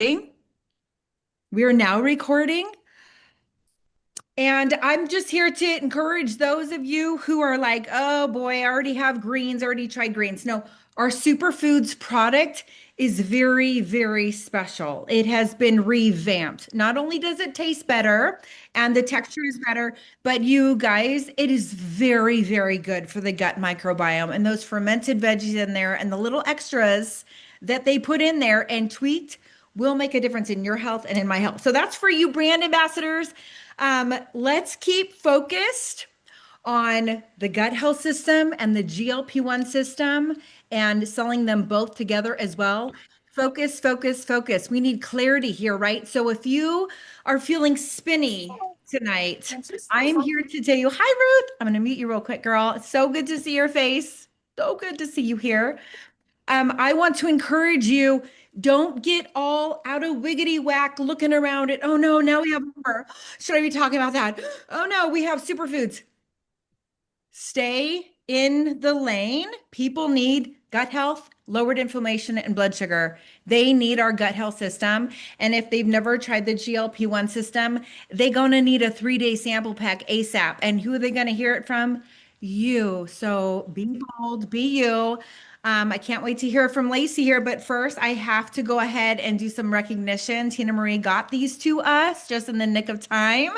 We are now recording, and I'm just here to encourage those of you who are like, oh boy, I already have greens, already tried greens. No, our superfoods product is very, very special. It has been revamped. Not only does it taste better and the texture is better, but you guys, it is very, very good for the gut microbiome. And those fermented veggies in there and the little extras that they put in there and tweaked will make a difference in your health and in my health. So that's for you brand ambassadors. Let's keep focused on the gut health system and the GLP-1 system and selling them both together as well. Focus, focus, focus. We need clarity here, right? So if you are feeling spinny tonight, I am here to tell you, hi, Ruth. I'm going to mute you real quick, girl. It's so good to see your face. So good to see you here. I want to encourage you, don't get all out of wiggity whack looking around at, oh no, now we have more. Should I be talking about that? Oh no, we have superfoods. Stay in the lane. People need gut health, lowered inflammation, and blood sugar. They need our gut health system. And if they've never tried the GLP-1 system, they're going to need a 3-day sample pack ASAP. And who are they going to hear it from? You. So be bold, be you. I can't wait to hear from Lacey here, but first I have to go ahead and do some recognition. Tina Marie got these to us just in the nick of time.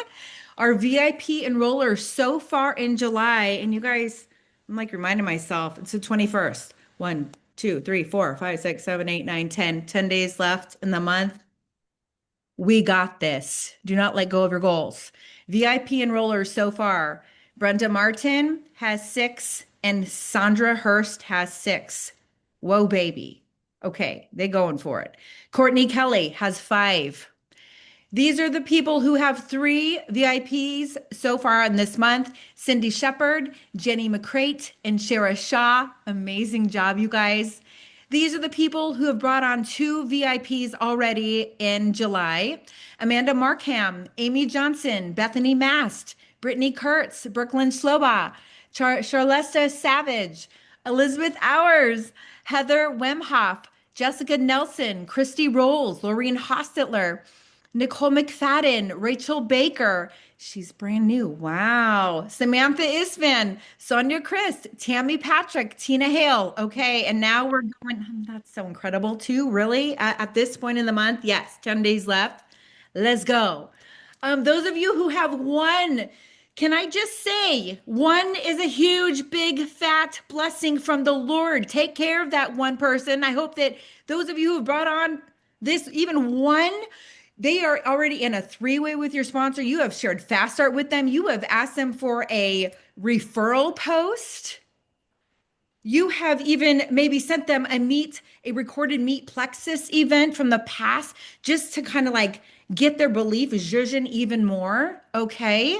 Our VIP enrollers so far in July, and you guys, I'm like reminding myself, it's the 21st. 1, 2, 3, 4, 5, 6, 7, 8, 9, 10. 10 days left in the month. We got this. Do not let go of your goals. VIP enrollers so far. Brenda Martin has 6 and Sandra Hurst has 6. Whoa, baby. Okay, they going for it. Courtney Kelly has 5. These are the people who have 3 VIPs so far in this month. Cindy Shepard, Jenny McCrate, and Shara Shaw. Amazing job, you guys. These are the people who have brought on 2 VIPs already in July. Amanda Markham, Amy Johnson, Bethany Mast, Brittany Kurtz, Brooklyn Sloba, Charlesta Savage, Elizabeth Hours, Heather Wemhoff, Jessica Nelson, Christy Rolls, Lorene Hostetler, Nicole McFadden, Rachel Baker. She's brand new. Wow. Samantha Isvan, Sonia Christ, Tammy Patrick, Tina Hale. Okay. And now we're going, that's so incredible too. Really? At this point in the month? Yes. 10 days left. Let's go. Those of you who have one, can I just say, one is a huge, big, fat blessing from the Lord. Take care of that one person. I hope that those of you who have brought on this, even one, they are already in a 3-way with your sponsor. You have shared Fast Start with them. You have asked them for a referral post. You have even maybe sent them a recorded Meet Plexus event from the past just to kind of like get their belief zhuzhen even more. Okay.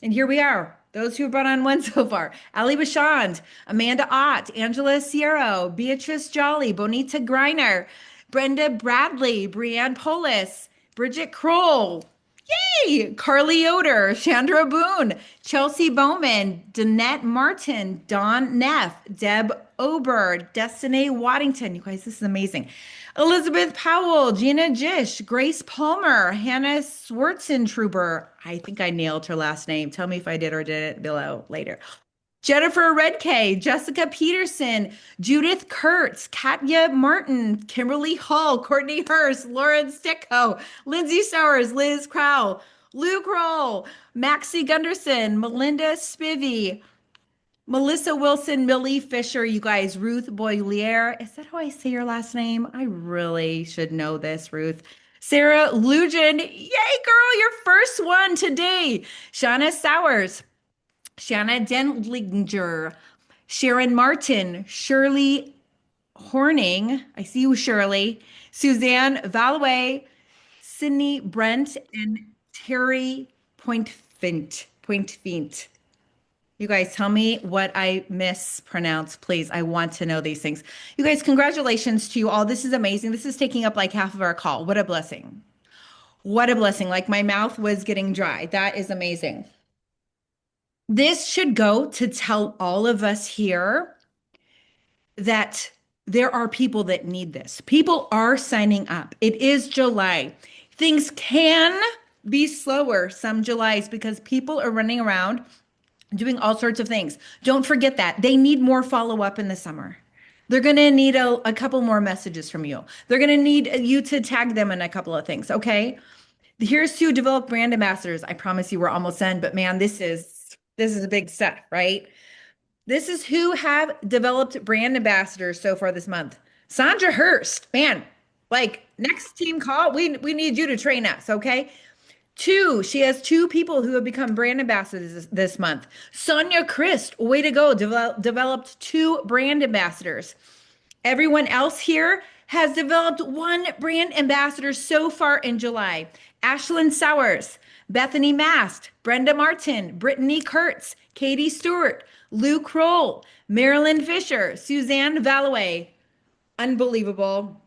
And here we are. Those who have brought on one so far. Ali Bashand, Amanda Ott, Angela Sierra, Beatrice Jolly, Bonita Greiner, Brenda Bradley, Brianne Polis, Bridget Kroll, yay! Carly Yoder, Chandra Boone, Chelsea Bowman, Danette Martin, Dawn Neff, Deb Ober, Destiny Waddington. You guys, this is amazing. Elizabeth Powell, Gina Jish, Grace Palmer, Hannah Swartzentruber. I think I nailed her last name. Tell me if I did or did it below later. Jennifer Redkay, Jessica Peterson, Judith Kurtz, Katya Martin, Kimberly Hall, Courtney Hurst, Lauren Sticko, Lindsay Stowers, Liz Crowell, Lou Kroll, Maxie Gunderson, Melinda Spivey, Melissa Wilson, Millie Fisher, you guys, Ruth Boilier. Is that how I say your last name? I really should know this, Ruth. Sarah Lujan, yay, girl, your first one today. Shauna Sowers, Shanna Denlinger, Sharon Martin, Shirley Horning. I see you, Shirley. Suzanne Valway, Sydney Brent, and Terry Pointfint. Pointfint. You guys tell me what I mispronounced, please. I want to know these things. You guys, congratulations to you all. This is amazing. This is taking up like half of our call. What a blessing. What a blessing. Like my mouth was getting dry. That is amazing. This should go to tell all of us here that there are people that need this. People are signing up. It is July. Things can be slower some Julys because people are running around doing all sorts of things. Don't forget that. They need more follow up in the summer. They're going to need a couple more messages from you. They're going to need you to tag them in a couple of things. Okay. Here's to develop brand ambassadors. I promise you we're almost done, but man, this is a big step, right? This is who have developed brand ambassadors so far this month. Sandra Hurst, man, like next team call, we need you to train us, okay? Two, she has two people who have become brand ambassadors this month. Sonia Christ, way to go, developed two brand ambassadors. Everyone else here has developed one brand ambassador so far in July. Ashlyn Sowers, Bethany Mast, Brenda Martin, Brittany Kurtz, Katie Stewart, Lou Kroll, Marilyn Fisher, Suzanne Valloway. Unbelievable.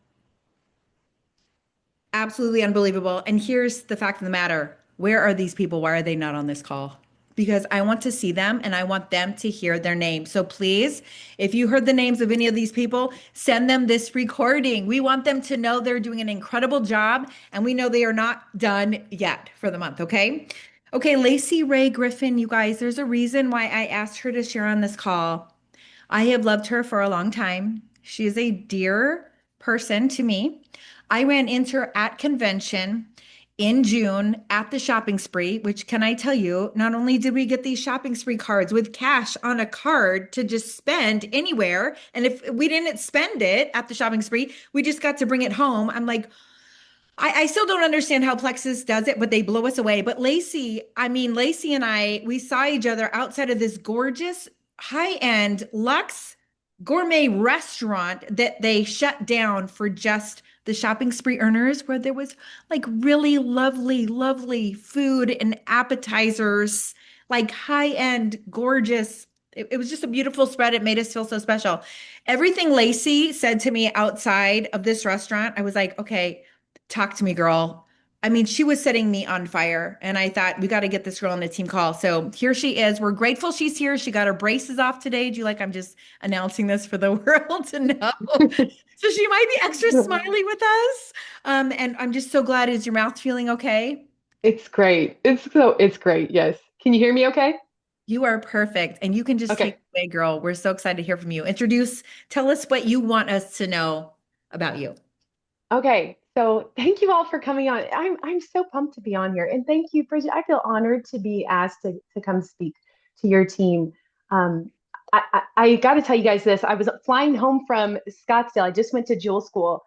Absolutely unbelievable. And here's the fact of the matter. Where are these people? Why are they not on this call? Because I want to see them and I want them to hear their names. So please, if you heard the names of any of these people, send them this recording. We want them to know they're doing an incredible job and we know they are not done yet for the month, okay? Okay, Lacy Ray Griffin, you guys, there's a reason why I asked her to share on this call. I have loved her for a long time. She is a dear person to me. I ran into her at convention in June at the shopping spree, which can I tell you, not only did we get these shopping spree cards with cash on a card to just spend anywhere, and if we didn't spend it at the shopping spree, we just got to bring it home. I'm like, I still don't understand how Plexus does it, but they blow us away. But Lacey, I mean, Lacey and I, we saw each other outside of this gorgeous high-end luxe gourmet restaurant that they shut down for just the shopping spree earners, where there was like really lovely, lovely food and appetizers, like high-end, gorgeous. It was just a beautiful spread. It made us feel so special. Everything Lacey said to me outside of this restaurant, I was like, okay, talk to me, girl. I mean, she was setting me on fire, and I thought we got to get this girl on the team call. So here she is. We're grateful she's here. She got her braces off today. Do you like? I'm just announcing this for the world to know. So she might be extra smiley with us. And I'm just so glad. Is your mouth feeling okay? It's great. It's great. Yes. Can you hear me okay? You are perfect, and you can just take Okay. it away, girl. We're so excited to hear from you. Tell us what you want us to know about you. Okay. So thank you all for coming on. I'm so pumped to be on here. And thank you, Bridget. I feel honored to be asked to come speak to your team. Um, I got to tell you guys this. I was flying home from Scottsdale. I just went to Jewel School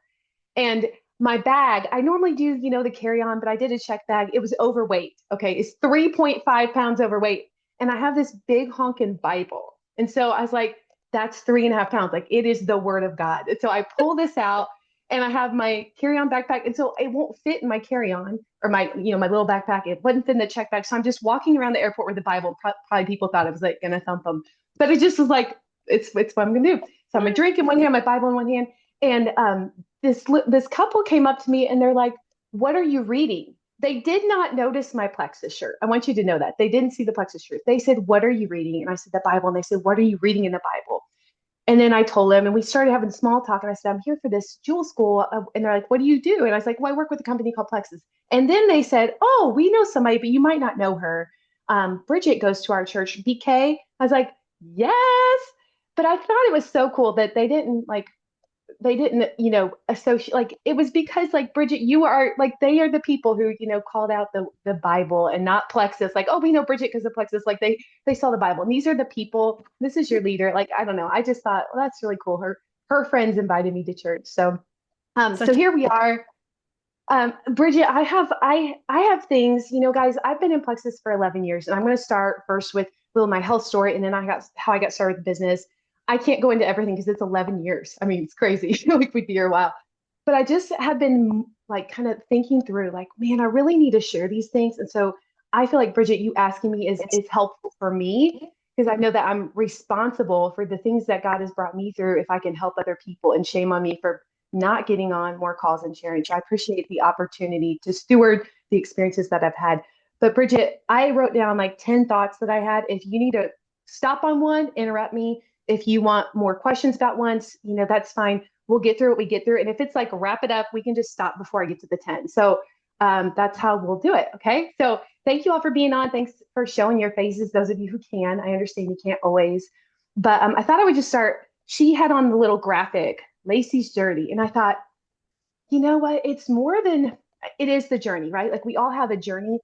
and my bag, I normally do, the carry on, but I did a check bag. It was overweight. Okay. It's 3.5 pounds overweight. And I have this big honking Bible. And so I was like, that's 3.5 pounds. Like it is the word of God. And so I pull this out and I have my carry on backpack. And so it won't fit in my carry on or my little backpack. It wouldn't fit in the check bag. So I'm just walking around the airport with the Bible. Probably people thought I was like going to thump them, but it just was like, it's what I'm going to do. So I'm a drink in one hand, my Bible in one hand. And this couple came up to me and they're like, "What are you reading?" They did not notice my Plexus shirt. I want you to know that. They didn't see the Plexus shirt. They said, "What are you reading?" And I said, "The Bible." And they said, "What are you reading in the Bible?" And then I told them, and we started having small talk. And I said, "I'm here for this Jewel School." And they're like, "What do you do?" And I was like, "Well, I work with a company called Plexus." And then they said, "Oh, we know somebody, but you might not know her. Bridget goes to our church, BK." I was like, "Yes." But I thought it was so cool that they didn't associate, like it was because like Bridget, you are like, they are the people who called out the Bible and not Plexus, like, oh, we know Bridget because of Plexus, like they saw the Bible and these are the people, this is your leader. Like, I don't know, I just thought, well, that's really cool. Her friends invited me to church, so so Such here we are. Bridget, I have things, guys. I've been in Plexus for 11 years, and I'm going to start first with little my health story, and then how I got started with the business. I can't go into everything because it's 11 years. I mean, it's crazy. Like we'd be here a while, but I just have been like kind of thinking through, like, man, I really need to share these things, and so I feel like Bridget, you asking me is helpful for me because I know that I'm responsible for the things that God has brought me through. If I can help other people, and shame on me for not getting on more calls and sharing. So I appreciate the opportunity to steward the experiences that I've had. But Bridget, I wrote down like 10 thoughts that I had. If you need to stop on one, interrupt me. If you want more questions about once, that's fine. We'll get through what we get through. And if it's like wrap it up, we can just stop before I get to the 10. So that's how we'll do it. Okay. So thank you all for being on. Thanks for showing your faces, those of you who can. I understand you can't always, but I thought I would just start. She had on the little graphic, Lacey's journey. And I thought, you know what? It's more than it is the journey, right? Like we all have a journey,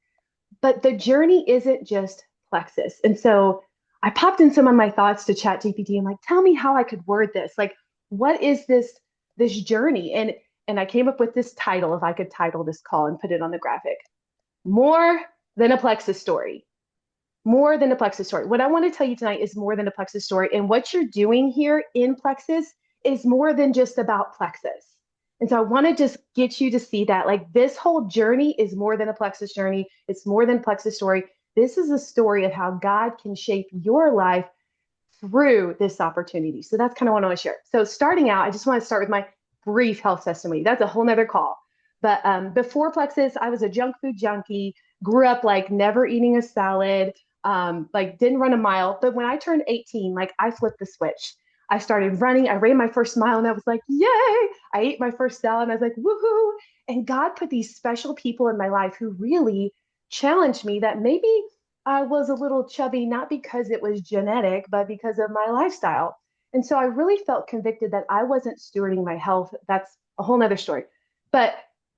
but the journey isn't just Plexus. And so I popped in some of my thoughts to Chat GPT and like, tell me how I could word this. Like, what is this journey? And I came up with this title, if I could title this call and put it on the graphic. More than a Plexus story. More than a Plexus story. What I want to tell you tonight is more than a Plexus story. And what you're doing here in Plexus is more than just about Plexus. And so I want to just get you to see that like this whole journey is more than a Plexus journey. It's more than Plexus story. This is a story of how God can shape your life through this opportunity. So that's kind of what I want to share. So starting out, I just want to start with my brief health testimony. That's a whole nother call. But before Plexus, I was a junk food junkie, grew up like never eating a salad, like didn't run a mile. But when I turned 18, like I flipped the switch. I started running. I ran my first mile and I was like, yay. I ate my first salad and I was like, woohoo. And God put these special people in my life who really challenged me that maybe I was a little chubby, not because it was genetic, but because of my lifestyle. And so I really felt convicted that I wasn't stewarding my health. That's a whole nother story. But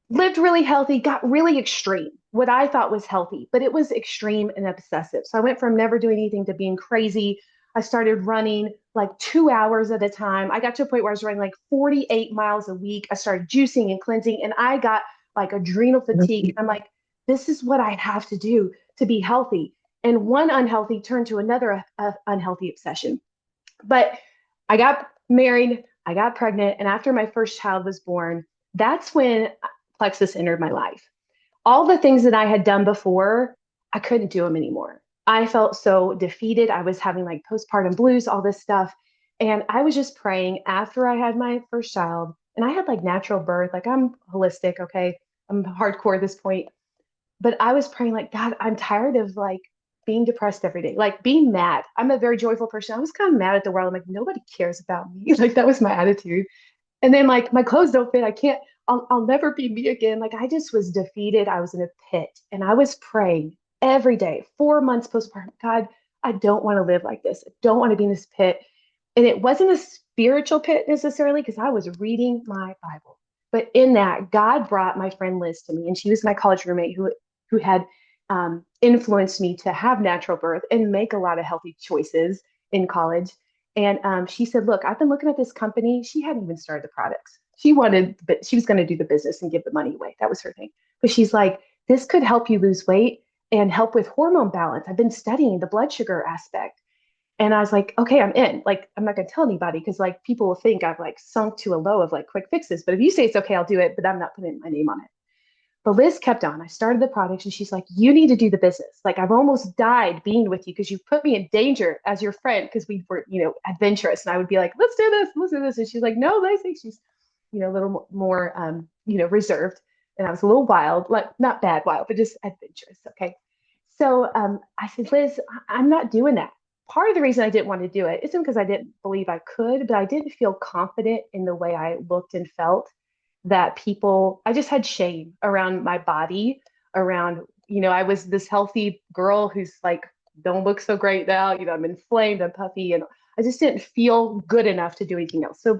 lived really healthy, got really extreme, what I thought was healthy, but it was extreme and obsessive. So I went from never doing anything to being crazy. I started running like 2 hours at a time. I got to a point where I was running like 48 miles a week. I started juicing and cleansing, and I got like adrenal fatigue. I'm like, this is what I have to do to be healthy. And one unhealthy turned to another unhealthy obsession. But I got married, I got pregnant, and after my first child was born, that's when Plexus entered my life. All the things that I had done before, I couldn't do them anymore. I felt so defeated. I was having like postpartum blues, all this stuff. And I was just praying after I had my first child, and I had like natural birth, like I'm holistic, okay? I'm hardcore at this point. But I was praying, like, God, I'm tired of like being depressed every day, like being mad. I'm a very joyful person. I was kind of mad at the world. I'm like, nobody cares about me. Like, that was my attitude. And then like my clothes don't fit. I'll never be me again. Like I just was defeated. I was in a pit and I was praying every day, 4 months postpartum. God, I don't want to live like this. I don't want to be in this pit. And it wasn't a spiritual pit necessarily because I was reading my Bible. But in that, God brought my friend Liz to me, and she was my college roommate who had influenced me to have natural birth and make a lot of healthy choices in college. And she said, look, I've been looking at this company. She hadn't even started the products. But she was going to do the business and give the money away. That was her thing. But she's like, this could help you lose weight and help with hormone balance. I've been studying the blood sugar aspect. And I was like, okay, I'm in. Like, I'm not going to tell anybody because like people will think I've like sunk to a low of like quick fixes. But if you say it's okay, I'll do it. But I'm not putting my name on it. But Liz kept on. I started the products and she's like, you need to do the business. Like I've almost died being with you because you put me in danger as your friend because we were, adventurous. And I would be like, let's do this, let's do this. And she's like, no, Lacey. She's, a little more, reserved. And I was a little wild, like not bad wild, but just adventurous. Okay. So I said, Liz, I'm not doing that. Part of the reason I didn't want to do it isn't because I didn't believe I could, but I didn't feel confident in the way I looked and felt that I just had shame around my body, around, I was this healthy girl who's like, don't look so great now. I'm inflamed, I'm puffy, and I just didn't feel good enough to do anything else. So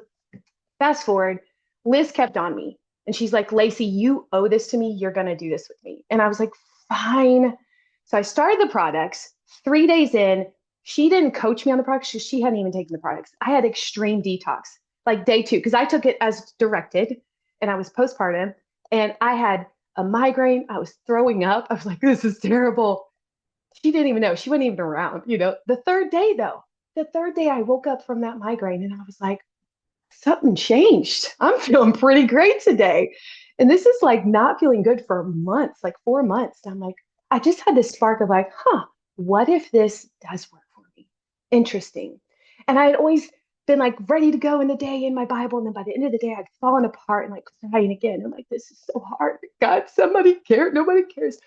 fast forward, Liz kept on me and she's like, Lacey, you owe this to me. You're going to do this with me. And I was like, fine. So I started the products 3 days in. She didn't coach me on the products because she hadn't even taken the products. I had extreme detox, like day 2, because I took it as directed and I was postpartum and I had a migraine. I was throwing up. I was like, this is terrible. She didn't even know. She wasn't even around, The third day, though, I woke up from that migraine and I was like, something changed. I'm feeling pretty great today. And this is like not feeling good for months, like 4 months. And I'm like, I just had this spark of like, what if this does work for me? Interesting. And I had always been like ready to go in the day in my Bible. And then by the end of the day, I'd fallen apart and like crying again. I'm like, this is so hard. God, somebody cares. Nobody cares.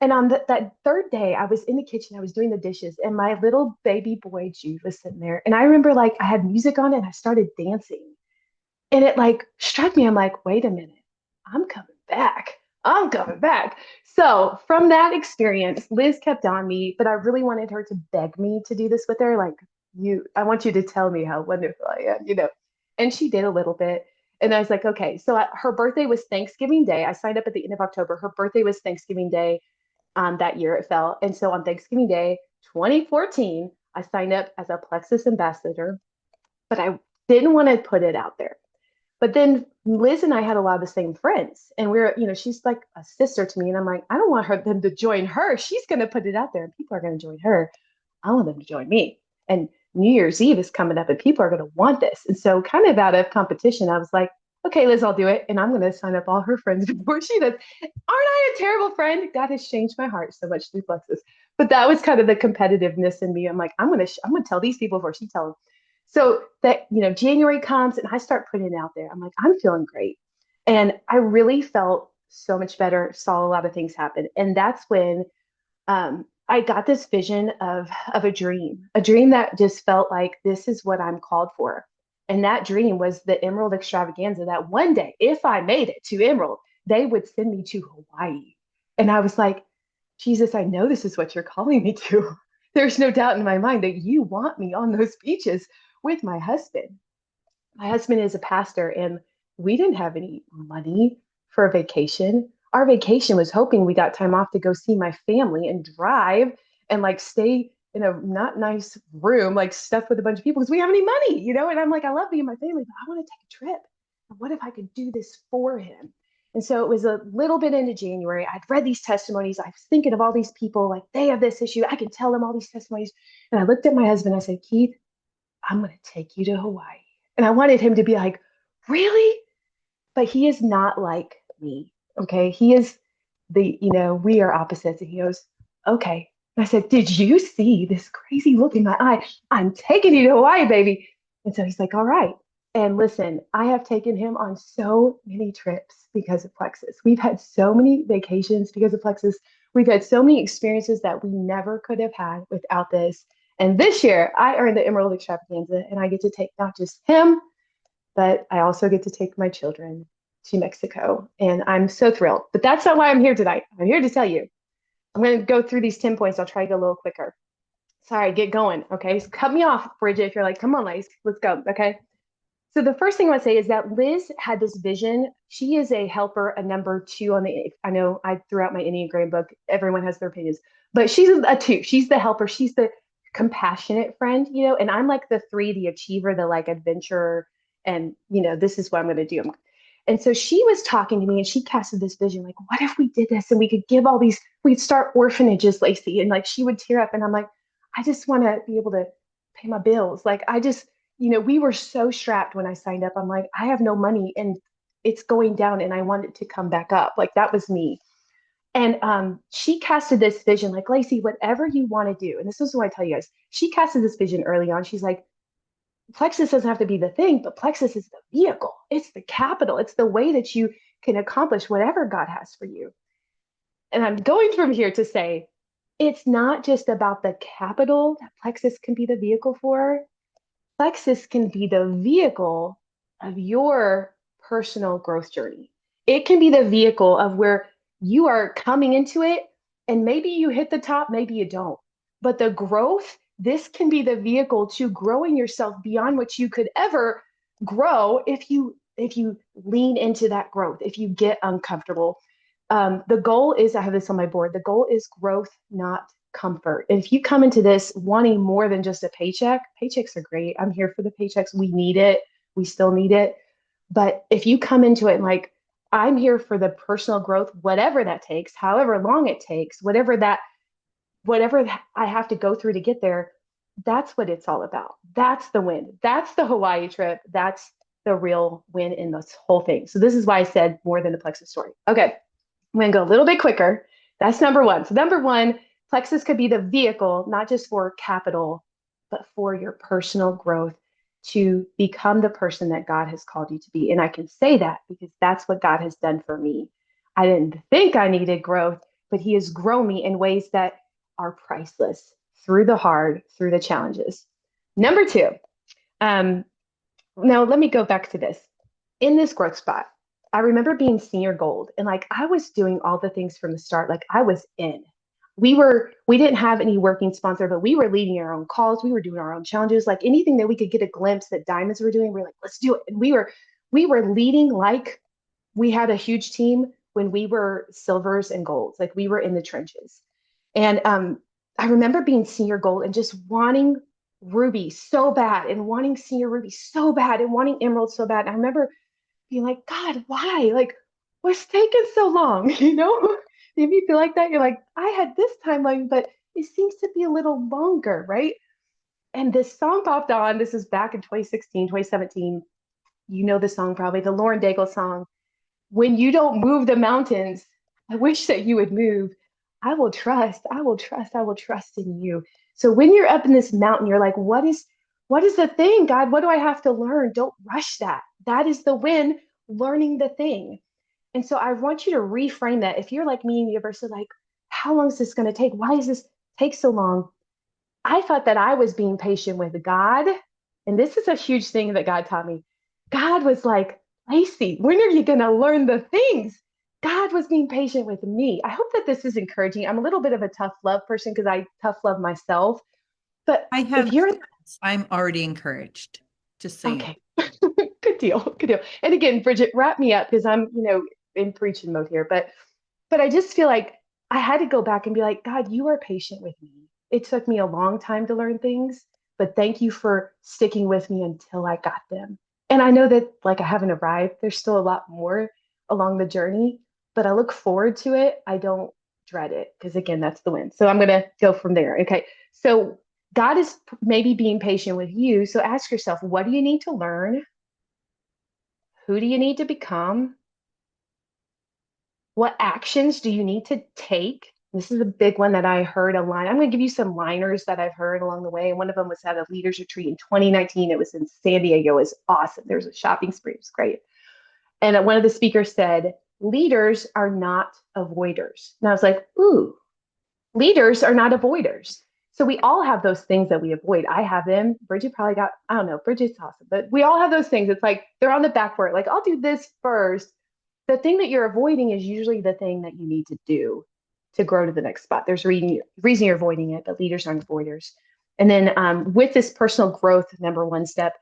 And on that third day, I was in the kitchen, I was doing the dishes, and my little baby boy Jude was sitting there. And I remember like I had music on and I started dancing. And it like struck me. I'm like, wait a minute, I'm coming back. I'm coming back. So from that experience, Liz kept on me, but I really wanted her to beg me to do this with her. Like, I want you to tell me how wonderful I am, you know. And she did a little bit. And I was like, okay. So her birthday was Thanksgiving Day. I signed up at the end of October. Her birthday was Thanksgiving Day that year it fell. And so on Thanksgiving Day, 2014, I signed up as a Plexus ambassador, but I didn't want to put it out there. But then Liz and I had a lot of the same friends, and she's like a sister to me, and I'm like, I don't want them to join her. She's going to put it out there, and people are going to join her. I want them to join me. And New Year's Eve is coming up, and people are going to want this. And so, kind of out of competition, I was like, okay, Liz, I'll do it, and I'm going to sign up all her friends before she does. Aren't I a terrible friend? God has changed my heart so much through Plexus. But that was kind of the competitiveness in me. I'm like, I'm gonna tell these people before she tells them. So that, January comes and I start putting it out there. I'm like, I'm feeling great. And I really felt so much better, saw a lot of things happen. And that's when I got this vision of a dream that just felt like this is what I'm called for. And that dream was the Emerald extravaganza that one day, if I made it to Emerald, they would send me to Hawaii. And I was like, Jesus, I know this is what you're calling me to. There's no doubt in my mind that you want me on those beaches with my husband. My husband is a pastor, and we didn't have any money for a vacation. Our vacation was hoping we got time off to go see my family and drive and like stay in a not nice room, like stuffed with a bunch of people because we have any money, And I'm like, I love being my family, but I want to take a trip. And what if I could do this for him? And so it was a little bit into January. I'd read these testimonies. I was thinking of all these people, like they have this issue. I can tell them all these testimonies. And I looked at my husband. I said, Keith, I'm going to take you to Hawaii. And I wanted him to be like, really? But he is not like me. Okay. He is we are opposites. And he goes, okay. And I said, did you see this crazy look in my eye? I'm taking you to Hawaii, baby. And so he's like, all right. And listen, I have taken him on so many trips because of Plexus. We've had so many vacations because of Plexus. We've had so many experiences that we never could have had without this. And this year, I earned the Emerald Extravaganza, and I get to take not just him, but I also get to take my children to Mexico. And I'm so thrilled. But that's not why I'm here tonight. I'm here to tell you. I'm going to go through these 10 points. I'll try to go a little quicker. Sorry, get going. Okay. So cut me off, Bridget, if you're like, come on, Lace, let's go. Okay. So the first thing I want to say is that Liz had this vision. She is a helper, a number two on the, I know I threw out my Enneagram book. Everyone has their opinions, but she's a two. She's the helper. She's the compassionate friend, and I'm like the three, the achiever, the like adventurer. And, this is what I'm going to do. And so she was talking to me and she casted this vision, like, what if we did this and we could give all these, we'd start orphanages, Lacey. And like, she would tear up. And I'm like, I just want to be able to pay my bills. Like, we were so strapped when I signed up. I'm like, I have no money and it's going down and I want it to come back up. Like, that was me. And she casted this vision, like, Lacey, whatever you want to do. And this is what I tell you guys. She casted this vision early on. She's like, Plexus doesn't have to be the thing, but Plexus is the vehicle. It's the capital. It's the way that you can accomplish whatever God has for you. And I'm going from here to say, it's not just about the capital that Plexus can be the vehicle for. Plexus can be the vehicle of your personal growth journey. It can be the vehicle of where you are coming into it, and maybe you hit the top, maybe you don't. But the growth, this can be the vehicle to growing yourself beyond what you could ever grow if you lean into that growth, if you get uncomfortable. The goal is, I have this on my board, the goal is growth, not comfort. And if you come into this wanting more than just a paycheck, paychecks are great. I'm here for the paychecks. We need it. We still need it. But if you come into it like, I'm here for the personal growth, whatever that takes, however long it takes, whatever I have to go through to get there, that's what it's all about. That's the win. That's the Hawaii trip. That's the real win in this whole thing. So this is why I said more than the Plexus story. Okay. I'm going to go a little bit quicker. That's number one. So number one, Plexus could be the vehicle, not just for capital, but for your personal growth to become the person that God has called you to be. And I can say that because that's what God has done for me. I didn't think I needed growth. but he has grown me in ways that are priceless through the hard, through the challenges. Number two, um, now let me go back to this. In this growth spot, I remember being senior gold and like I was doing all the things from the start. Like I was in. We didn't have any working sponsor, but we were leading our own calls. We were doing our own challenges. Like anything that we could get a glimpse that diamonds were doing, we are like, let's do it. And we were leading like we had a huge team when we were silvers and golds. Like we were in the trenches. And I remember being senior gold and just wanting ruby so bad and wanting senior ruby so bad and wanting emerald so bad. And I remember being like, God, why? Like, what's taking so long? You know, if you feel like that, you're like, I had this timeline, but it seems to be a little longer, right? And this song popped on. This is back in 2016, 2017. You know the song probably, the Lauren Daigle song. When you don't move the mountains, I wish that you would move. I will trust, I will trust, I will trust in you. So when you're up in this mountain, you're like, what is the thing, God? What do I have to learn? Don't rush that. That is the win, learning the thing. And so I want you to reframe that. If you're like me and you're like, how long is this going to take? Why does this take so long? I thought that I was being patient with God. And this is a huge thing that God taught me. God was like, Lacy, when are you going to learn the things? God was being patient with me. I hope that this is encouraging. I'm a little bit of a tough love person because I tough love myself. But I have, if you're I'm already encouraged, just so you know. okay, good deal, good deal. And again, Bridget, wrap me up because I'm, in preaching mode here. But I just feel like I had to go back and be like, God, you are patient with me. It took me a long time to learn things, but thank you for sticking with me until I got them. And I know that like I haven't arrived. There's still a lot more along the journey, but I look forward to it. I don't dread it because again, that's the win. So I'm going to go from there. Okay. So God is maybe being patient with you. So ask yourself, what do you need to learn? Who do you need to become? What actions do you need to take? This is a big one that I heard a line. I'm going to give you some liners that I've heard along the way. And one of them was at a leaders retreat in 2019. It was in San Diego. It was awesome. There was a shopping spree. It was great. And one of the speakers said, leaders are not avoiders. And I was like, ooh, leaders are not avoiders. So we all have those things that we avoid. I have them. Bridget probably got, I don't know, Bridget's awesome, but we all have those things. It's like they're on the back burner. Like, I'll do this first. The thing that you're avoiding is usually the thing that you need to do to grow to the next spot. There's a reason you're avoiding it, but leaders aren't avoiders. And then with this personal growth, number one step,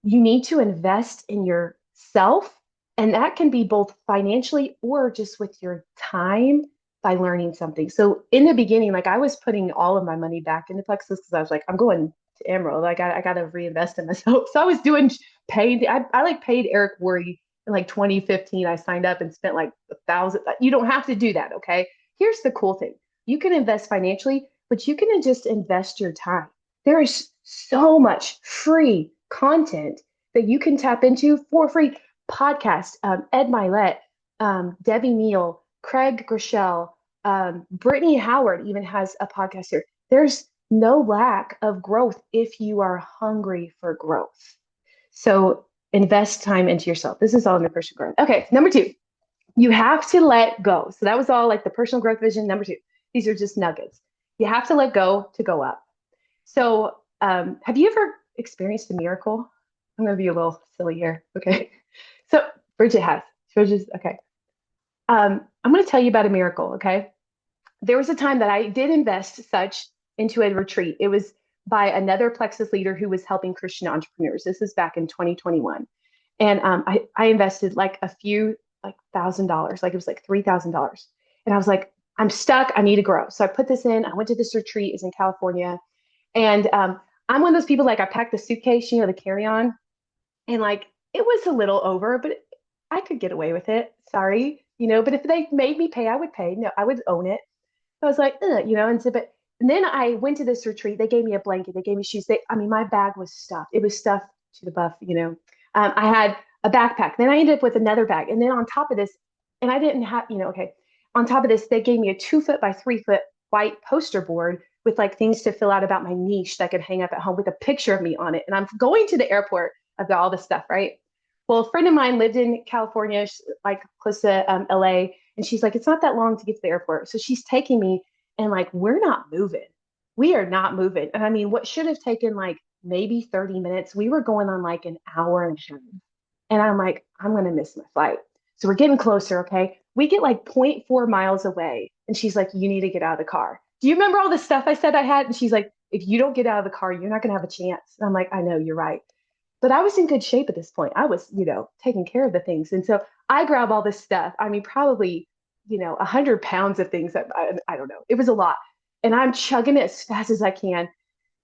you need to invest in yourself. And that can be both financially or just with your time by learning something. So in the beginning, like I was putting all of my money back into Plexus because I was like, I'm going to Emerald. I got to reinvest in myself. So I was doing paid. I like paid Eric Worre in like 2015. I signed up and spent like 1,000. You don't have to do that. Okay. Here's the cool thing. You can invest financially, but you can just invest your time. There is so much free content that you can tap into for free. Podcast, Ed Milet, Debbie Neal, Craig Groeschel, Brittany Howard even has a podcast here. There's no lack of growth if you are hungry for growth. So invest time into yourself. This is all in the personal growth. Okay, number two, you have to let go. So that was all like the personal growth vision. Number two, these are just nuggets. You have to let go to go up. So have you ever experienced a miracle? I'm going to be a little silly here. Okay. So Bridget has. Bridget's okay. I'm going to tell you about a miracle. Okay. There was a time that I did invest such into a retreat. It was by another Plexus leader who was helping Christian entrepreneurs. This is back in 2021. And I invested like a few, like $1,000, like it was like $3,000. And I was like, I'm stuck. I need to grow. So I put this in. I went to this retreat. It's in California. And I'm one of those people like I packed the suitcase, the carry on. And like it was a little over, but I could get away with it. Sorry, but if they made me pay, I would pay. No, I would own it. I was like, and then I went to this retreat. They gave me a blanket. They gave me shoes. My bag was stuffed. It was stuffed to the buff. I had a backpack. Then I ended up with another bag. And then on top of this, and I didn't have, okay. On top of this, they gave me a 2 foot by 3 foot white poster board with like things to fill out about my niche that I could hang up at home with a picture of me on it. And I'm going to the airport. I've got all this stuff, right? Well, a friend of mine lived in California, like close to LA. And she's like, it's not that long to get to the airport. So she's taking me, and like, we're not moving. We are not moving. And I mean, what should have taken like maybe 30 minutes, we were going on like an hour and a half. And I'm like, I'm going to miss my flight. So we're getting closer. Okay. We get like zero point 0.4 miles away. And she's like, you need to get out of the car. Do you remember all the stuff I said I had? And she's like, if you don't get out of the car, you're not going to have a chance. And I'm like, I know, you're right. But I was in good shape at this point. I was, taking care of the things. And so I grab all this stuff. I mean, probably, 100 pounds of things that I don't know. It was a lot. And I'm chugging it as fast as I can.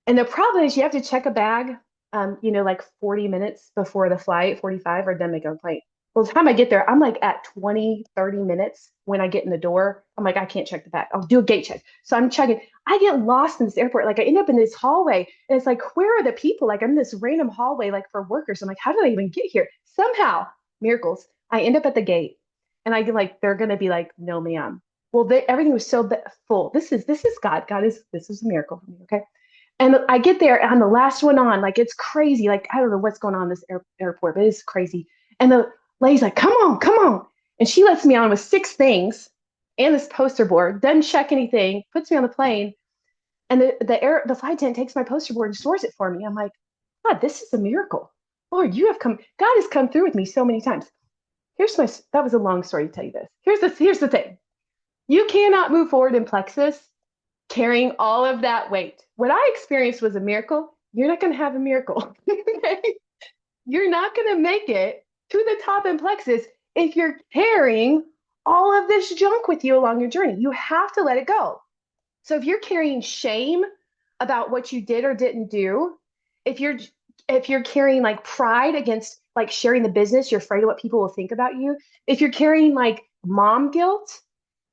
And the problem is you have to check a bag, like 40 minutes before the flight, 45, or then make a plane. Well, the time I get there, I'm like at 20, 30 minutes when I get in the door. I'm like, I can't check the bag. I'll do a gate check. So I'm checking. I get lost in this airport. Like I end up in this hallway and it's like, where are the people? Like I'm in this random hallway, like for workers. I'm like, how did I even get here? Somehow, miracles. I end up at the gate and I get like, they're going to be like, no, ma'am. Well, everything was so full. This is God. This is a miracle for me. Okay. And I get there and I'm the last one on. Like it's crazy. Like I don't know what's going on in this airport, but it's crazy. And the lady's like, come on, come on. And she lets me on with 6 things and this poster board, doesn't check anything, puts me on the plane. And the flight attendant takes my poster board and stores it for me. I'm like, God, this is a miracle. Lord, God has come through with me so many times. That was a long story to tell you this. Here's the thing. You cannot move forward in Plexus carrying all of that weight. What I experienced was a miracle. You're not going to have a miracle. You're not going to make it to the top in Plexus if you're carrying all of this junk with you along your journey. You have to let it go. So if you're carrying shame about what you did or didn't do, if you're carrying like pride against like sharing the business, you're afraid of what people will think about you. If you're carrying like mom guilt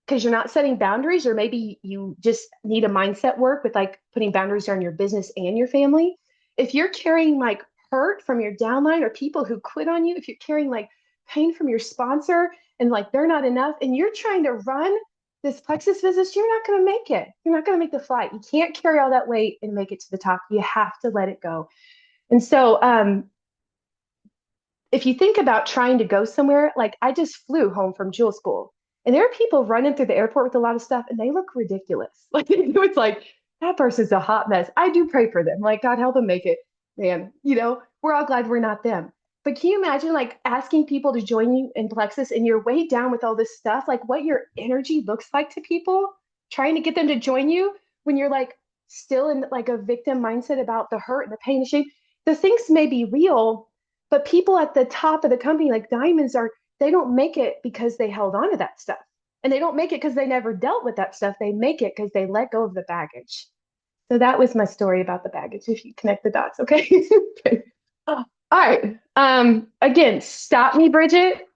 because you're not setting boundaries, or maybe you just need a mindset work with like putting boundaries around your business and your family. If you're carrying like hurt from your downline or people who quit on you, if you're carrying like pain from your sponsor and like they're not enough and you're trying to run this Plexus business, you're not going to make it. You're not going to make the flight. You can't carry all that weight and make it to the top. You have to let it go. And so, if you think about trying to go somewhere, like I just flew home from jewel school, and there are people running through the airport with a lot of stuff, and they look ridiculous. Like it's like that person's a hot mess. I do pray for them. Like God help them make it. Man, we're all glad we're not them. But can you imagine like asking people to join you in Plexus and you're weighed down with all this stuff, like what your energy looks like to people, trying to get them to join you when you're like still in like a victim mindset about the hurt and the pain and shame. The things may be real, but people at the top of the company, like diamonds, they don't make it because they held on to that stuff. And they don't make it because they never dealt with that stuff. They make it because they let go of the baggage. So that was my story about the baggage, if you connect the dots, okay? Okay. All right. Again, stop me, Bridget.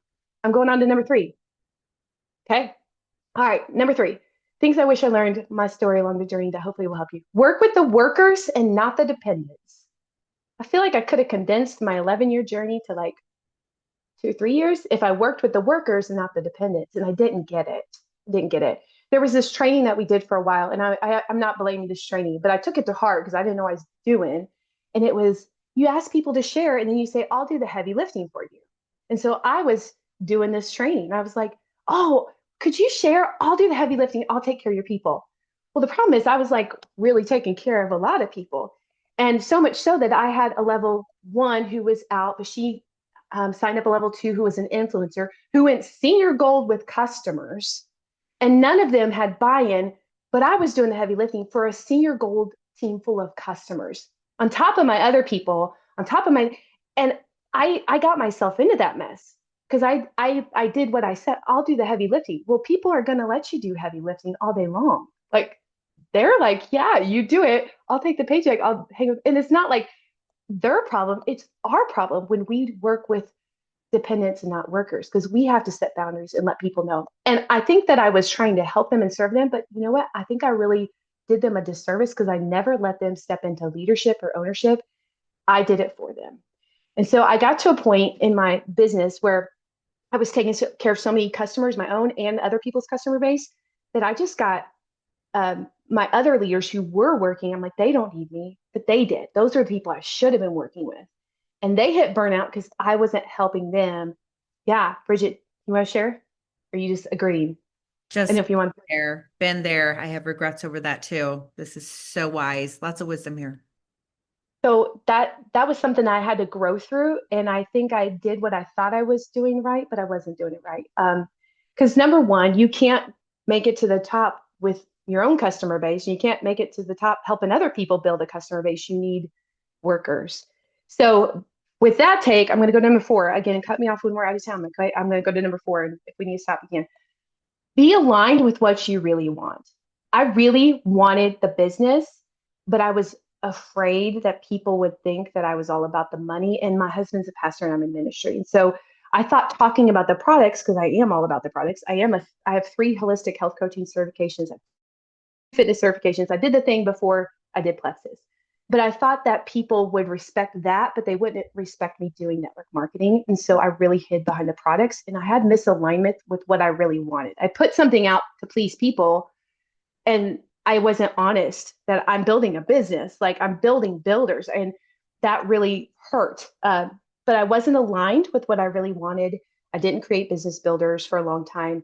I'm going on to number 3. Okay. All right. Number 3. Things I wish I learned my story along the journey that hopefully will help you. Work with the workers and not the dependents. I feel like I could have condensed my 11-year journey to like 2, 3 years if I worked with the workers and not the dependents. And I didn't get it. There was this training that we did for a while, and I'm not blaming this training, but I took it to heart because I didn't know what I was doing. And it was, you ask people to share, and then you say, I'll do the heavy lifting for you. And so I was doing this training. I was like, oh, could you share? I'll do the heavy lifting. I'll take care of your people. Well, the problem is I was like really taking care of a lot of people. And so much so that I had a level 1 who was out, but she signed up a level 2 who was an influencer who went senior gold with customers, and none of them had buy-in, but I was doing the heavy lifting for a senior gold team full of customers on top of my other people, and I got myself into that mess because I did what I said. I'll do the heavy lifting. Well, people are going to let you do heavy lifting all day long. Like they're like, yeah, you do it. I'll take the paycheck. I'll hang with, and it's not like their problem. It's our problem when we work with dependents and not workers, because we have to set boundaries and let people know. And I think that I was trying to help them and serve them, but you know what? I think I really did them a disservice because I never let them step into leadership or ownership. I did it for them. And so I got to a point in my business where I was taking care of so many customers, my own and other people's customer base, that I just got my other leaders who were working. I'm like, they don't need me, but they did. Those are the people I should have been working with. And they hit burnout because I wasn't helping them. Yeah, Bridget, you want to share? Or you just agreeing? I know Just if you want. been there. I have regrets over that too. This is so wise. Lots of wisdom here. So that was something I had to grow through, and I think I did what I thought I was doing right, but I wasn't doing it right. Because number one, you can't make it to the top with your own customer base. You can't make it to the top helping other people build a customer base. You need workers. So with that take, I'm going to go to number four again. Cut me off when we're out of town. Okay, I'm going to go to number four, and if we need to stop again, be aligned with what you really want. I really wanted the business, but I was afraid that people would think that I was all about the money. And my husband's a pastor and I'm in ministry. And so I thought talking about the products, because I am all about the products. I have three holistic health coaching certifications, fitness certifications. I did the thing before I did Plexus. But I thought that people would respect that, but they wouldn't respect me doing network marketing. And so I really hid behind the products and I had misalignment with what I really wanted. I put something out to please people and I wasn't honest that I'm building a business, like I'm building builders. And that really hurt. But I wasn't aligned with what I really wanted. I didn't create business builders for a long time.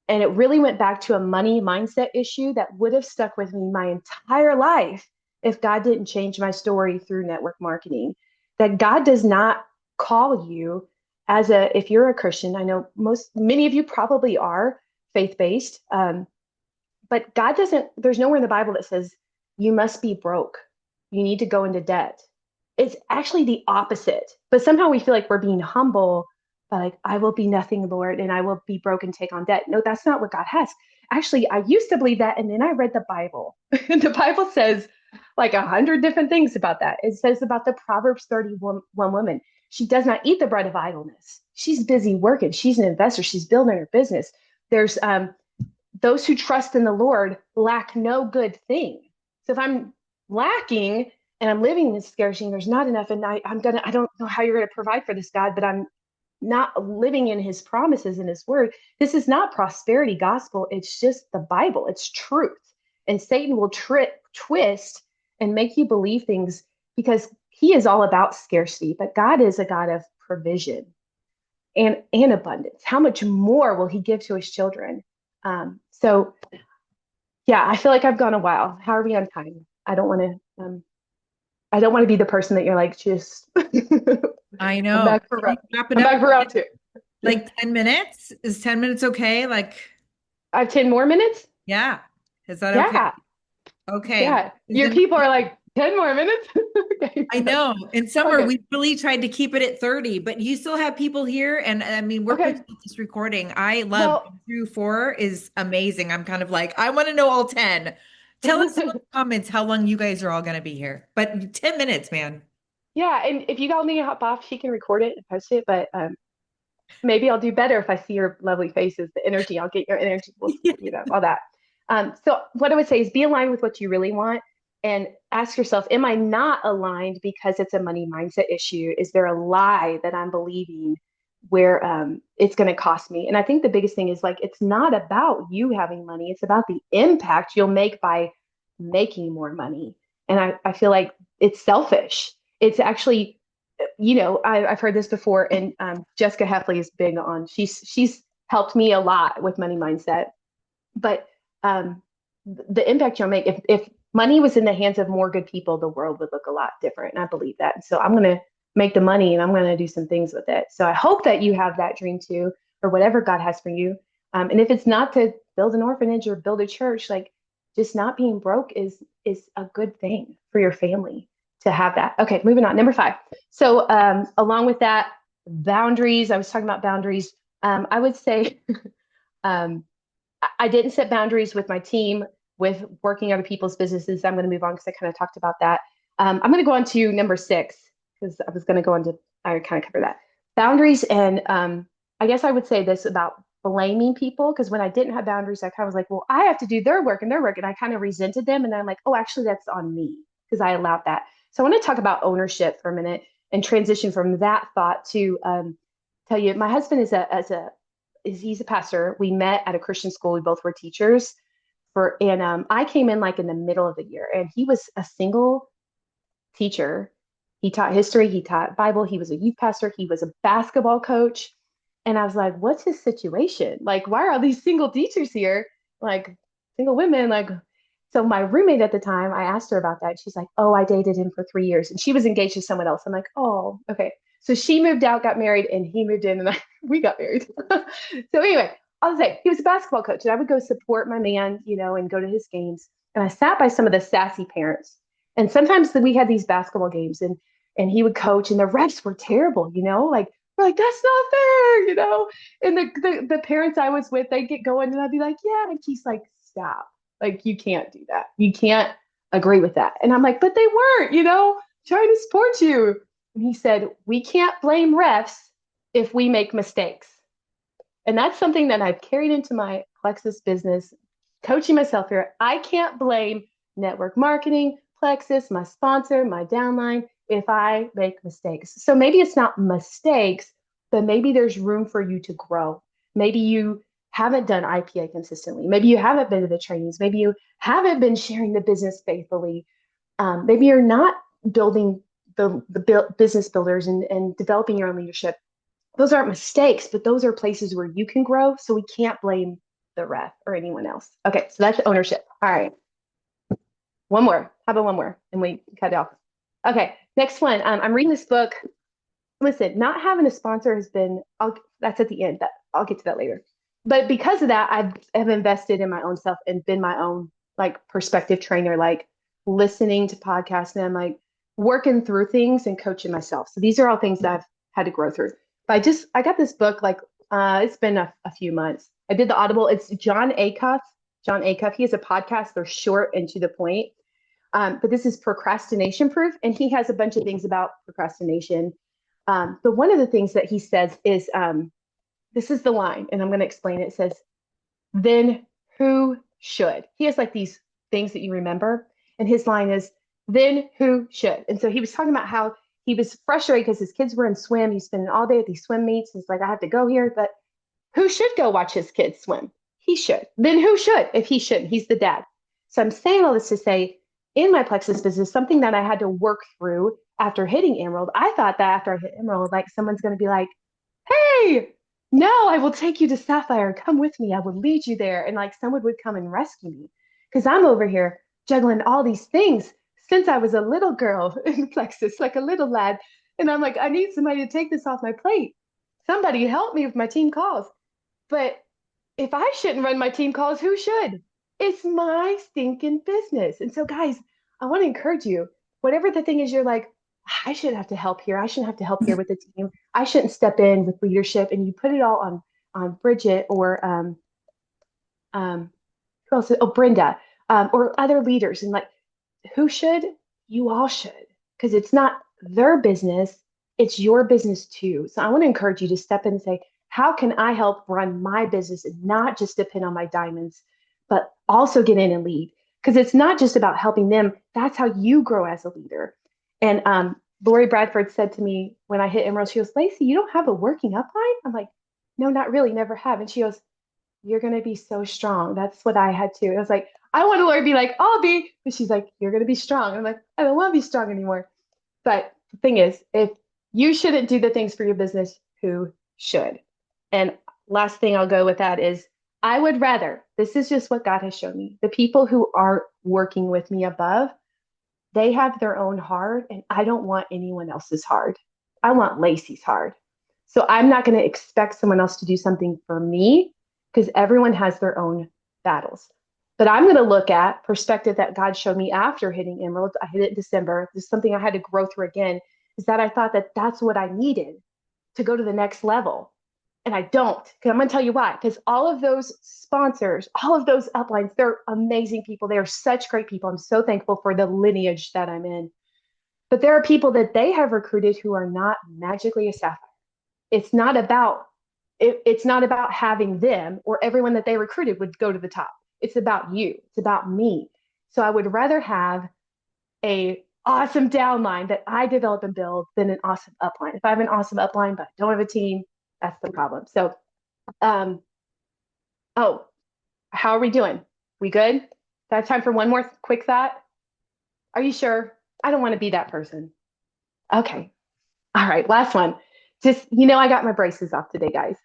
And it really went back to a money mindset issue that would have stuck with me my entire life if God didn't change my story through network marketing. That God does not call you as a, if you're a Christian, I know many of you probably are faith based, but God doesn't, there's nowhere in the Bible that says you must be broke. You need to go into debt. It's actually the opposite. But somehow we feel like we're being humble by like, I will be nothing, Lord, and I will be broke and take on debt. No, that's not what God has. Actually, I used to believe that. And then I read the Bible. And the Bible says like 100 different things about that. It says about the Proverbs 31 woman. She does not eat the bread of idleness. She's busy working. She's an investor. She's building her business. There's those who trust in the Lord lack no good thing. So if I'm lacking and I'm living in scarcity, there's not enough, and I don't know how you're gonna provide for this, God, but I'm not living in his promises in his word. This is not prosperity gospel. It's just the Bible. It's truth. And Satan will twist and make you believe things because he is all about scarcity, but God is a God of provision and abundance. How much more will he give to his children? So yeah, I feel like I've gone a while. How are we on time? I don't want to be the person that you're like, just I I'm know. back for Can you wrap it I'm up back for round two. like 10 minutes? Is 10 minutes okay? Like, I have 10 more minutes. yeah. Is that okay? Yeah. Okay. Yeah. Your people are like 10 more minutes. Okay. I know. In summer, Okay. we really tried to keep it at 30, but you still have people here. And I mean, we're Okay. putting out this recording. I love Well, through four is amazing. I'm kind of like, I want to know all 10. Tell us in the comments how long you guys are all going to be here. But 10 minutes, man. yeah. And if you got me to hop off, she can record it and post it. But maybe I'll do better if I see your lovely faces, the energy. I'll get your energy. All that. So what I would say is be aligned with what you really want and ask yourself, am I not aligned because it's a money mindset issue? Is there a lie that I'm believing where it's going to cost me? And I think the biggest thing is like, it's not about you having money. It's about the impact you'll make by making more money. And I feel like it's selfish. It's actually I've heard this before, and Jessica Heffley is big on. She's helped me a lot with money mindset. But the impact you'll make if money was in the hands of more good people, the world would look a lot different. And I believe that. And so I'm going to make the money, and I'm going to do some things with it. So I hope that you have that dream too, or whatever God has for you. And if it's not to build an orphanage or build a church, like just not being broke is a good thing for your family to have that. Okay, moving on. Number five. So along with that, boundaries. I was talking about boundaries. I would say um, I didn't set boundaries with my team with working other people's businesses. I'm going to move on because I kind of talked about that. I'm going to go on to number six because I was going to go into, I kind of covered that. Boundaries. And I guess I would say this about blaming people because when I didn't have boundaries, I kind of was like, well, I have to do their work and their work. And I kind of resented them. And I'm like, oh, actually, that's on me because I allowed that. So I want to talk about ownership for a minute and transition from that thought to tell you my husband he's a pastor. We met at a Christian school. We both were teachers and I came in like in the middle of the year and he was a single teacher. He taught history. He taught Bible. He was a youth pastor. He was a basketball coach. And I was like, what's his situation? Like, why are all these single teachers here? Like, single women, like, so my roommate at the time, I asked her about that. She's like, oh, I dated him for 3 years and she was engaged to someone else. I'm like, oh, okay. So she moved out, got married, and he moved in and we got married. So anyway, I was like, he was a basketball coach and I would go support my man, and go to his games. And I sat by some of the sassy parents. And sometimes we had these basketball games and he would coach and the refs were terrible, like we're like, that's not fair. And the parents I was with, they'd get going and I'd be like, yeah. And he's like, stop. Like, you can't do that. You can't agree with that. And I'm like, but they weren't, trying to support you. And he said, we can't blame refs if we make mistakes. And that's something that I've carried into my Plexus business, coaching myself here. I can't blame network marketing, Plexus, my sponsor, my downline, if I make mistakes. So maybe it's not mistakes, but maybe there's room for you to grow. Maybe you haven't done IPA consistently. Maybe you haven't been to the trainings. Maybe you haven't been sharing the business faithfully. Maybe you're not building the business builders and developing your own leadership. Those aren't mistakes, but those are places where you can grow. So we can't blame the ref or anyone else. Okay, so that's ownership. All right, one more. How about one more? And we cut it off. Okay, next one. I'm reading this book. Listen, not having a sponsor has been, that's at the end. I'll get to that later. But because of that, have invested in my own self and been my own like perspective trainer, like listening to podcasts and I'm like working through things and coaching myself. So these are all things that I've had to grow through. But I got this book like it's been a few months. I did the Audible. It's John Acuff. John Acuff. He has a podcast. They're short and to the point. But this is procrastination proof, and he has a bunch of things about procrastination. But one of the things that he says is this is the line, and I'm going to explain it. It says, then who should? He has like these things that you remember, and his line is, then who should? And so he was talking about how he was frustrated because his kids were in swim. He's spending all day at these swim meets. He's like, I have to go here, but who should go watch his kids swim? He should. Then who should if he shouldn't? He's the dad. So I'm saying all this to say, in my Plexus business, something that I had to work through after hitting Emerald, I thought that after I hit Emerald, like someone's going to be like, hey, no, I will take you to Sapphire. Come with me. I will lead you there. And like someone would come and rescue me because I'm over here juggling all these things since I was a little girl in Plexus, like a little lad. And I'm like, I need somebody to take this off my plate. Somebody help me if my team calls. But if I shouldn't run my team calls, who should? It's my stinking business. And so, guys, I want to encourage you, whatever the thing is, you're like, I should have to help here. I shouldn't have to help here with the team. I shouldn't step in with leadership. And you put it all on Bridget or who else? Oh, Brenda, or other leaders. And like, who should? You all should, because it's not their business, it's your business too. So I want to encourage you to step in and say, how can I help run my business and not just depend on my diamonds, but also get in and lead? Because it's not just about helping them. That's how you grow as a leader. And Lori Bradford said to me when I hit Emerald, she goes, Lacey, you don't have a working upline? I'm like, no, not really, never have. And she goes, you're going to be so strong. That's what I had to. I was like, I want to Lori be like, I'll be. But she's like, you're going to be strong. I'm like, I don't want to be strong anymore. But the thing is, if you shouldn't do the things for your business, who should? And last thing I'll go with that is I would rather, this is just what God has shown me, the people who aren't working with me above, they have their own hard, and I don't want anyone else's hard. I want Lacey's hard. So I'm not going to expect someone else to do something for me because everyone has their own battles. But I'm going to look at perspective that God showed me after hitting Emerald. I hit it in December. This is something I had to grow through again, is that I thought that that's what I needed to go to the next level. And I don't. Because I'm going to tell you why. Because all of those sponsors, all of those uplines, they're amazing people. They are such great people. I'm so thankful for the lineage that I'm in. But there are people that they have recruited who are not magically a sapphire. It's not about it's not about having them or everyone that they recruited would go to the top. It's about you. It's about me. So I would rather have a awesome downline that I develop and build than an awesome upline. If I have an awesome upline but I don't have a team, that's the problem. So, oh, how are we doing? We good? Do I have time for one more quick thought? Are you sure? I don't want to be that person. Okay. All right. Last one. Just, I got my braces off today, guys.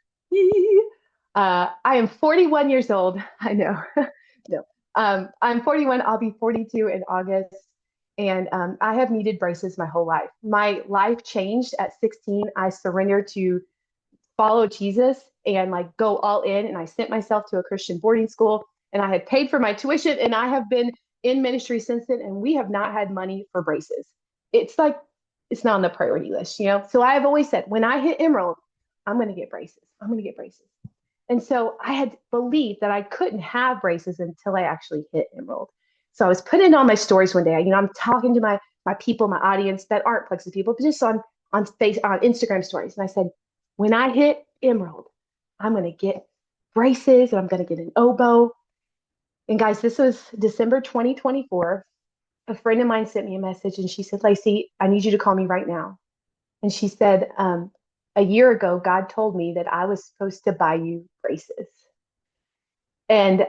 I am 41 years old. I know. No. I'm 41. I'll be 42 in August. And I have needed braces my whole life. My life changed at 16. I surrendered to follow Jesus and like go all in. And I sent myself to a Christian boarding school and I had paid for my tuition and I have been in ministry since then. And we have not had money for braces. It's like, it's not on the priority list, you know? So I've always said, when I hit Emerald, I'm going to get braces. I'm going to get braces. And so I had believed that I couldn't have braces until I actually hit Emerald. So I was putting on my stories one day. You know, I'm talking to my people, my audience that aren't Plexus people, but just on Instagram stories. And I said, when I hit Emerald, I'm gonna get braces and I'm gonna get an oboe. And guys, this was December 2024. A friend of mine sent me a message and she said, Lacey, I need you to call me right now. And she said, a year ago, God told me that I was supposed to buy you braces. And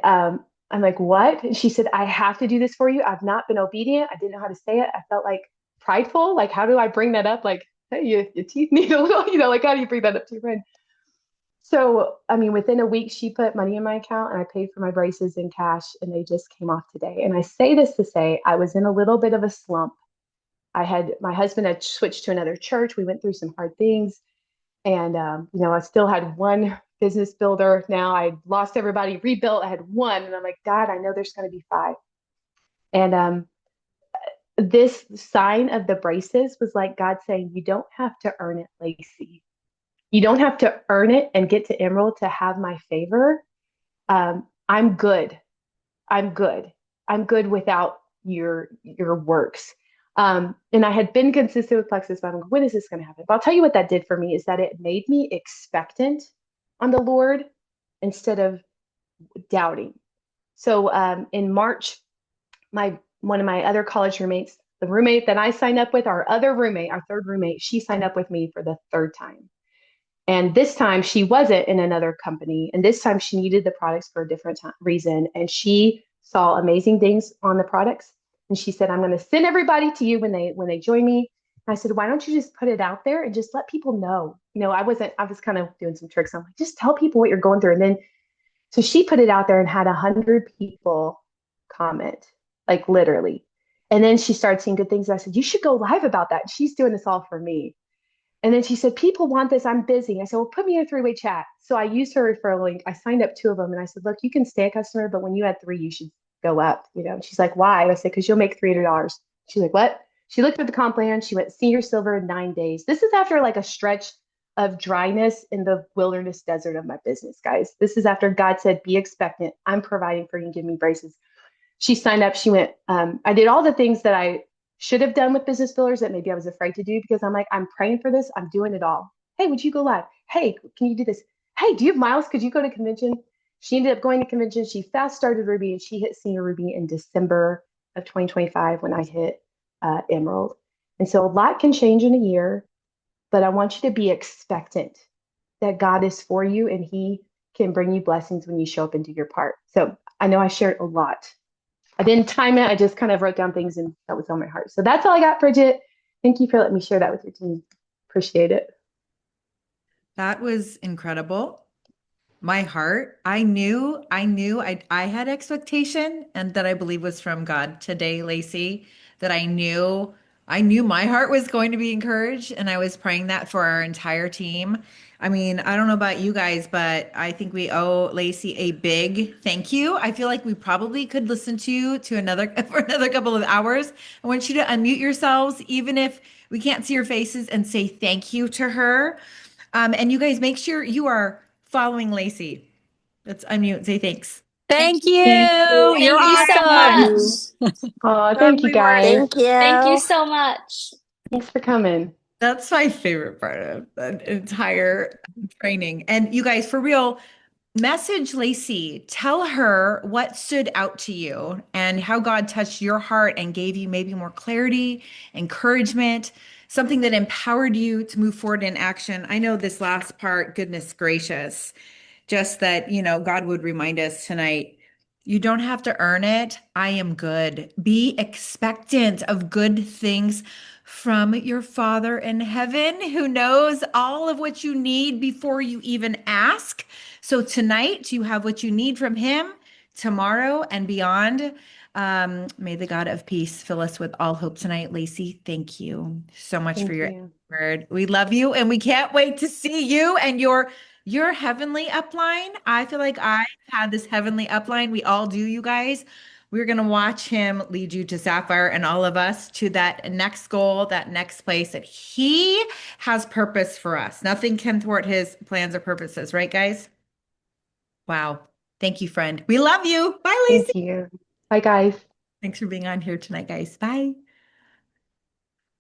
I'm like, what? And she said, I have to do this for you. I've not been obedient. I didn't know how to say it. I felt like prideful. Like, how do I bring that up? Like, hey, your teeth need a little, you know, like, how do you bring that up to your friend? So, I mean, within a week, she put money in my account and I paid for my braces in cash and they just came off today. And I say this to say, I was in a little bit of a slump. My husband had switched to another church. We went through some hard things. And, you know, I still had one business builder. Now I lost everybody, rebuilt. I had one. And I'm like, God, I know there's going to be five. And this sign of the braces was like God saying, you don't have to earn it, Lacey. You don't have to earn it and get to Emerald to have my favor. I'm good. I'm good. I'm good without your works. And I had been consistent with Plexus, but I'm like, when is this going to happen? But I'll tell you what that did for me is that it made me expectant on the Lord instead of doubting. So in March, my one of my other college roommates, the roommate that I signed up with, our other roommate, our third roommate, she signed up with me for the third time. And this time she wasn't in another company. And this time she needed the products for a different reason. And she saw amazing things on the products. And she said, I'm going to send everybody to you when they join me. And I said, why don't you just put it out there and just let people know? You know, I was kind of doing some tricks. I'm like, just tell people what you're going through. And then so she put it out there and had 100 people comment, like literally. And then she started seeing good things. And I said, you should go live about that. She's doing this all for me. And then she said, people want this. I'm busy. I said, well, put me in a three-way chat. So I used her referral link. I signed up two of them. And I said, look, you can stay a customer, but when you add three, you should go up. You know, and she's like, why? And I said, because you'll make $300. She's like, what? She looked at the comp plan. She went senior silver in 9 days. This is after like a stretch of dryness in the wilderness desert of my business, guys. This is after God said, be expectant. I'm providing for you and give me braces. She signed up. She went, I did all the things that I should have done with business builders that maybe I was afraid to do because I'm like, I'm praying for this. I'm doing it all. Hey, would you go live? Hey, can you do this? Hey, do you have miles? Could you go to convention? She ended up going to convention. She fast started Ruby and she hit senior Ruby in December of 2025 when I hit Emerald. And so a lot can change in a year, but I want you to be expectant that God is for you and he can bring you blessings when you show up and do your part. So I know I shared a lot. I didn't time it. I just kind of wrote down things and that was on my heart. So that's all I got, Bridget. Thank you for letting me share that with your team. Appreciate it. That was incredible. My heart, I had expectation and that I believe was from God today, Lacey, that I knew my heart was going to be encouraged and I was praying that for our entire team. I mean, I don't know about you guys, but I think we owe Lacey a big thank you. I feel like we probably could listen to you to another for another couple of hours. I want you to unmute yourselves, even if we can't see your faces, and say thank you to her. And you guys make sure you are following Lacey. Let's unmute and say thanks. Thank Thank you. you. You're Thank you so Thank awesome. you. much. Oh, thank you Totally worth guys. it. Thank Thank you you. so much. Thanks for coming. That's my favorite part of the entire training. And you guys, for real, message Lacey. Tell her what stood out to you and how God touched your heart and gave you maybe more clarity, encouragement, something that empowered you to move forward in action. I know this last part, goodness gracious, just that, God would remind us tonight, You don't have to earn it. I am good. Be expectant of good things from your Father in heaven who knows all of what you need before you even ask. So tonight, you have what you need from Him. Tomorrow and beyond. May the God of peace fill us with all hope tonight. Lacey, thank you so much for Thank your you. word. We love you and we can't wait to see you and your heavenly upline. I feel like I had this heavenly upline. We all do, you guys. We're going to watch him lead you to Sapphire and all of us to that next goal, that next place that he has purpose for us. Nothing can thwart his plans or purposes, right, guys? Wow. Thank you, friend. We love you. Bye, Lacey. Thank you. Bye, guys. Thanks for being on here tonight, guys. Bye.